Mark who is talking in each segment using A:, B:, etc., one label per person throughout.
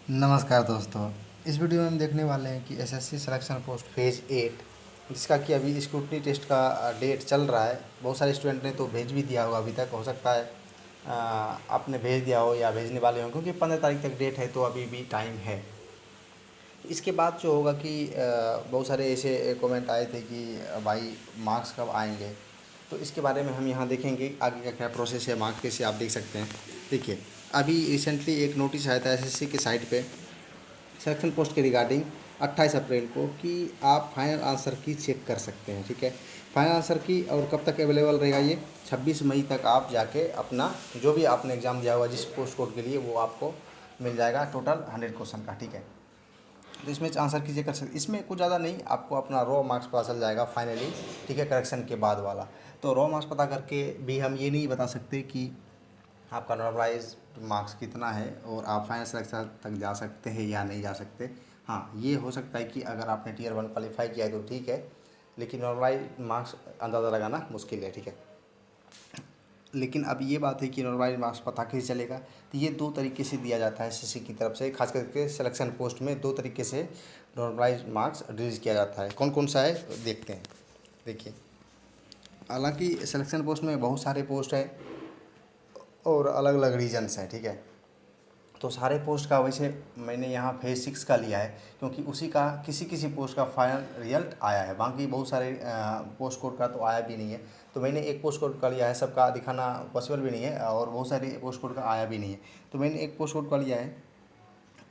A: नमस्कार दोस्तों। इस वीडियो में हम देखने वाले हैं कि एसएससी सिलेक्शन पोस्ट फेज़ 8 जिसका कि अभी स्क्रूटनी टेस्ट का डेट चल रहा है। बहुत सारे स्टूडेंट ने तो भेज भी दिया होगा, अभी तक हो सकता है आपने भेज दिया हो या भेजने वाले हो, क्योंकि 15 तारीख तक डेट है तो अभी भी टाइम है। इसके बाद जो होगा कि बहुत सारे ऐसे कमेंट आए थे कि भाई मार्क्स कब आएंगे, तो इसके बारे में हम यहाँ देखेंगे आगे का क्या प्रोसेस है। मार्क्स कैसे आप देख सकते हैं। देखिए, अभी रिसेंटली एक नोटिस आया था एसएससी के साइट पे सिलेक्शन पोस्ट के रिगार्डिंग 28 अप्रैल को कि आप फाइनल आंसर की चेक कर सकते हैं। ठीक है, फाइनल आंसर की और कब तक अवेलेबल रहेगा, ये 26 मई तक आप जाके अपना जो भी आपने एग्ज़ाम दिया होगा जिस पोस्ट कोड के लिए, वो आपको मिल जाएगा टोटल 100 क्वेश्चन का। ठीक है, तो इसमें आंसर कीजिए कर सकते, इसमें कुछ ज़्यादा नहीं, आपको अपना रॉ मार्क्स पता चल जाएगा फाइनली। ठीक है, करेक्शन के बाद वाला। तो रॉ मार्क्स पता करके भी हम ये नहीं बता सकते कि आपका नॉर्मलाइज मार्क्स कितना है और आप फाइनल सिलेक्शन तक जा सकते हैं या नहीं जा सकते। हाँ, ये हो सकता है कि अगर आपने टियर 1 क्वालिफाई किया है तो ठीक है, लेकिन नॉर्मलाइज मार्क्स अंदाज़ा लगाना मुश्किल है। ठीक है, लेकिन अब ये बात है कि नॉर्मलाइज मार्क्स पता कैसे चलेगा, तो ये दो तरीके से दिया जाता है एसएससी की तरफ से। खास करके सिलेक्शन पोस्ट में दो तरीके से नॉर्मलाइज मार्क्स रिलीज किया जाता है। कौन कौन सा है देखते हैं। देखिए, हालांकि सिलेक्शन पोस्ट में बहुत सारे पोस्ट हैं और अलग अलग रीजन्स हैं। ठीक है, तो सारे पोस्ट का वैसे मैंने यहाँ फेज़ 6 का लिया है, क्योंकि उसी का किसी किसी पोस्ट का फाइनल रिजल्ट आया है। बाकी बहुत सारे पोस्ट कोड का तो आया भी नहीं है, तो मैंने एक पोस्ट कोड का लिया है। सबका दिखाना पॉसिबल भी नहीं है और बहुत सारे पोस्ट कोड का आया भी नहीं है, तो मैंने एक पोस्ट कोड का लिया है।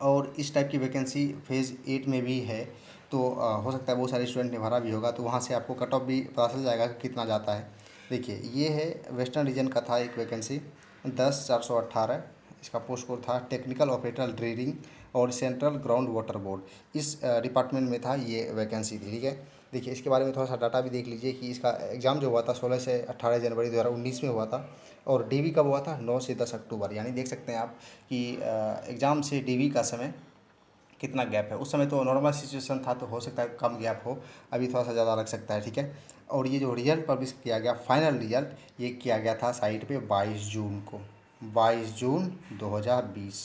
A: और इस टाइप की वैकेंसी फेज़ 8 में भी है, तो हो सकता है बहुत सारे स्टूडेंट ने भरा भी होगा, तो वहाँ से आपको कट ऑफ भी पता चल जाएगा कि कितना जाता है। देखिए, ये है वेस्टर्न रीजन का था एक वैकेंसी 10,418। इसका पोस्ट कोड था टेक्निकल ऑपरेटर ड्रिलिंग और सेंट्रल ग्राउंड वाटर बोर्ड। इस डिपार्टमेंट में था ये वैकेंसी थी। ठीक है, देखिए इसके बारे में थोड़ा सा डाटा भी देख लीजिए कि इसका एग्ज़ाम जो हुआ था 16 से 18 जनवरी 2019 में हुआ था, और डीवी कब हुआ था 9 से 10 अक्टूबर। यानी देख सकते हैं आप कि एग्ज़ाम से डीवी का समय कितना गैप है। उस समय तो नॉर्मल सिचुएशन था, तो हो सकता है कम गैप हो, अभी थोड़ा सा ज़्यादा लग सकता है। ठीक है, और ये जो रिजल्ट पब्लिश किया गया फाइनल रिजल्ट, ये किया गया था साइट पे 22 जून को, 22 जून 2020।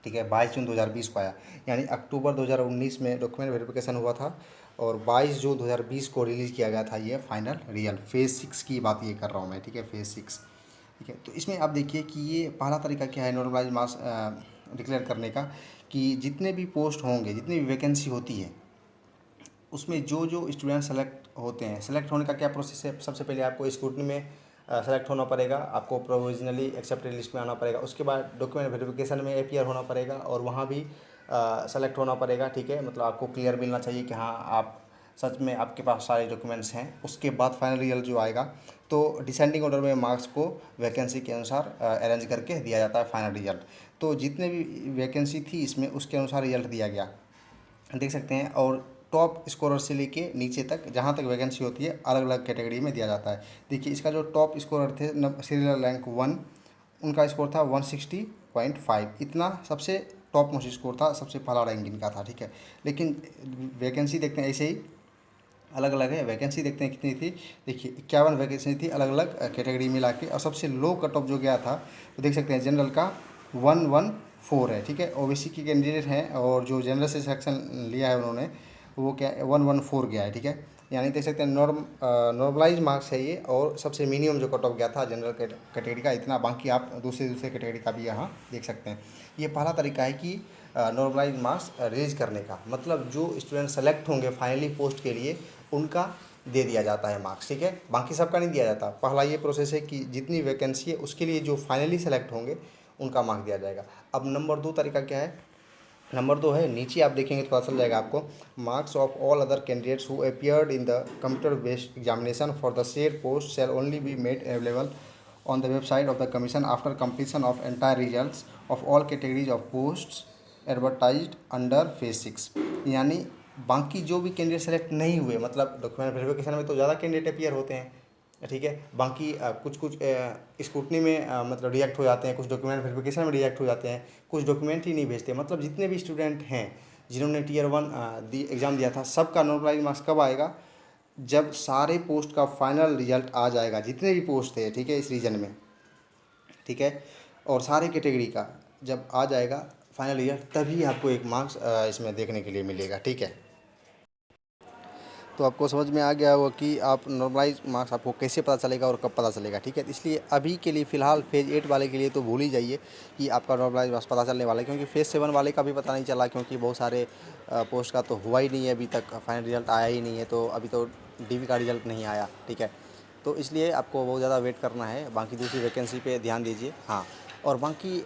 A: ठीक है, 22 जून 2020 को आया। यानी अक्टूबर 2019 में डॉक्यूमेंट वेरिफिकेशन हुआ था और 22 जून 2020 को रिलीज़ किया गया था ये फाइनल रिजल्ट। फेज़ 6 की बात ये कर रहा हूँ मैं। ठीक है, फेज़ 6। ठीक है, तो इसमें आप देखिए कि ये पहला तरीका क्या है नॉर्मलाइज मार्क्स डिक्लेयर करने का, कि जितने भी पोस्ट होंगे, जितनी भी वैकेंसी होती है, उसमें जो जो स्टूडेंट सेलेक्ट होते हैं, सेलेक्ट होने का क्या प्रोसेस है। सबसे पहले आपको स्क्रूटनी में सेलेक्ट होना पड़ेगा, आपको प्रोविजनली एक्सेप्टेड लिस्ट में आना पड़ेगा। उसके बाद डॉक्यूमेंट वेरिफिकेशन में अपीयर होना पड़ेगा और वहाँ भी सेलेक्ट होना पड़ेगा। ठीक है, मतलब आपको क्लियर मिलना चाहिए कि हाँ आप सच में आपके पास सारे डॉक्यूमेंट्स हैं। उसके बाद फाइनल रिजल्ट जो आएगा, तो डिसेंडिंग ऑर्डर में मार्क्स को वैकेंसी के अनुसार अरेंज करके दिया जाता है फाइनल रिजल्ट। तो जितने भी वैकेंसी थी इसमें, उसके अनुसार रिजल्ट दिया गया, देख सकते हैं। और टॉप स्कोरर से लेके नीचे तक जहाँ तक वैकेंसी होती है अलग अलग कैटेगरी में दिया जाता है। देखिए, इसका जो टॉप स्कोरर थे सीरियल रैंक 1, उनका स्कोर था 160.5। इतना सबसे टॉप मोस्ट स्कोर था, सबसे पहला रैंक इनका था। ठीक है, लेकिन वैकेंसी देखते हैं ऐसे ही अलग अलग है। वैकेंसी देखते हैं कितनी थी। देखिए, 51 वैकेंसी थी अलग अलग कैटेगरी मिला के, और सबसे लो कट ऑफ जो गया था, तो देख सकते हैं जनरल का 114 है। ठीक है, ओबीसी की कैंडिडेट हैं और जो जनरल से सिलेक्शन लिया है उन्होंने, वो क्या 114 गया है। ठीक है, यानी देख सकते हैं नॉर्मलाइज मार्क्स है ये, और सबसे मिनिमम जो कट ऑफ गया था जनरल कैटेगरी का इतना। बाकी आप दूसरे दूसरे कैटेगरी का भी यहाँ देख सकते हैं। ये पहला तरीका है कि नॉर्मलाइज मार्क्स रेज करने का, मतलब जो स्टूडेंट सेलेक्ट होंगे फाइनली पोस्ट के लिए, उनका दे दिया जाता है मार्क्स। ठीक है, बाकी सबका नहीं दिया जाता। पहला ये प्रोसेस है कि जितनी वैकेंसी है उसके लिए जो फाइनली सेलेक्ट होंगे उनका मार्क्स दिया जाएगा। अब नंबर 2 तरीका क्या है, नंबर 2 है, नीचे आप देखेंगे तो पता चल जाएगा आपको, marks of all other candidates who appeared in the computer based examination for the said post shall only be made available on the website of the commission after completion of entire results of all categories of posts advertised under phase 6। यानी बाकी जो भी candidate select नहीं हुए, मतलब document verification में तो ज़्यादा कैंडिडेट अपीयर होते हैं। ठीक है, बाकी कुछ कुछ स्क्रूटनी में मतलब रिजेक्ट हो जाते हैं, कुछ डॉक्यूमेंट वेरिफिकेशन में रिजेक्ट हो जाते हैं, कुछ डॉक्यूमेंट ही नहीं भेजते। मतलब जितने भी स्टूडेंट हैं जिन्होंने टियर 1 एग्ज़ाम दिया था, सबका नॉर्मलाइज मार्क्स कब आएगा, जब सारे पोस्ट का फाइनल रिजल्ट आ जाएगा, जितने भी पोस्ट थे। ठीक है, इस रीजन में। ठीक है, और सारे कैटेगरी का जब आ जाएगा फाइनल रिजल्ट तभी आपको एक मार्क्स इसमें देखने के लिए मिलेगा, ठीक है। तो आपको समझ में आ गया होगा कि आप नॉर्मलाइज मार्क्स आपको कैसे पता चलेगा और कब पता चलेगा, ठीक है। इसलिए अभी के लिए फ़िलहाल फेज़ 8 वाले के लिए तो भूल ही जाइए कि आपका नॉर्मलाइज मार्क्स पता चलने वाला है, क्योंकि फेज़ 7 वाले का भी पता नहीं चला, क्योंकि बहुत सारे पोस्ट का तो हुआ ही नहीं है अभी तक, फाइनल रिजल्ट आया ही नहीं है, तो अभी तो डीवी का रिजल्ट नहीं आया, ठीक है। तो इसलिए आपको बहुत ज़्यादा वेट करना है, बाकी दूसरी वैकेंसी पे ध्यान दीजिए। हाँ, और बाकी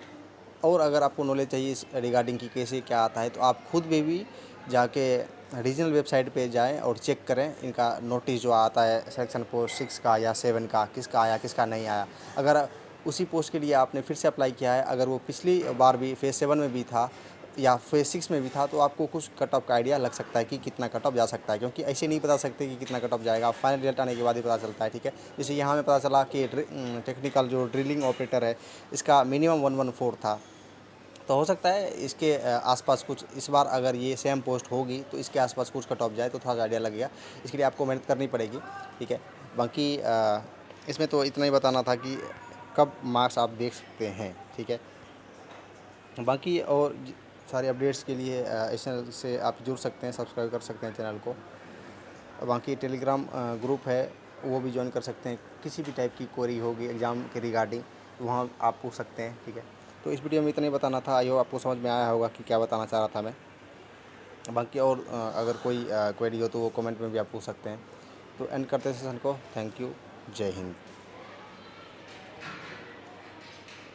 A: और अगर आपको नॉलेज चाहिए इस रिगार्डिंग कि कैसे क्या आता है, तो आप खुद भी जाके रीजनल वेबसाइट पे जाएं और चेक करें इनका नोटिस जो आता है सेक्शन पोस्ट 6 का या 7 का, किसका आया किसका नहीं आया। अगर उसी पोस्ट के लिए आपने फिर से अप्लाई किया है, अगर वो पिछली बार भी फेज़ 7 में भी था या फेज़ 6 में भी था, तो आपको कुछ कट ऑफ का आइडिया लग सकता है कि कितना कट ऑफ जा सकता है, क्योंकि ऐसे नहीं बता सकते कि कितना कट ऑफ जाएगा, फाइनल रिजल्ट आने के बाद ही पता चलता है, ठीक है। जैसे यहाँ हमें पता चला कि टेक्निकल जो ड्रिलिंग ऑपरेटर है इसका मिनिमम 114 था, तो हो सकता है इसके आसपास कुछ इस बार अगर ये सेम पोस्ट होगी तो इसके आसपास कुछ कट ऑफ जाए, तो थोड़ा सा आइडिया लगेगा। इसके लिए आपको मेहनत करनी पड़ेगी, ठीक है। बाकी इसमें तो इतना ही बताना था कि कब मार्क्स आप देख सकते हैं, ठीक है। बाकी और सारे अपडेट्स के लिए इस चैनल से आप जुड़ सकते हैं, सब्सक्राइब कर सकते हैं चैनल को। बाकी टेलीग्राम ग्रुप है, वो भी ज्वाइन कर सकते हैं। किसी भी टाइप की क्वेरी होगी एग्ज़ाम के रिगार्डिंग, वहाँ आप पूछ सकते हैं, ठीक है। तो इस वीडियो में इतना ही बताना था, आई होप आपको समझ में आया होगा कि क्या बताना चाह रहा था मैं। बाकी और अगर कोई क्वेरी हो तो वो कमेंट में भी आप पूछ सकते हैं। तो एंड करते हैं सेशन को। Thank you. जय हिंद।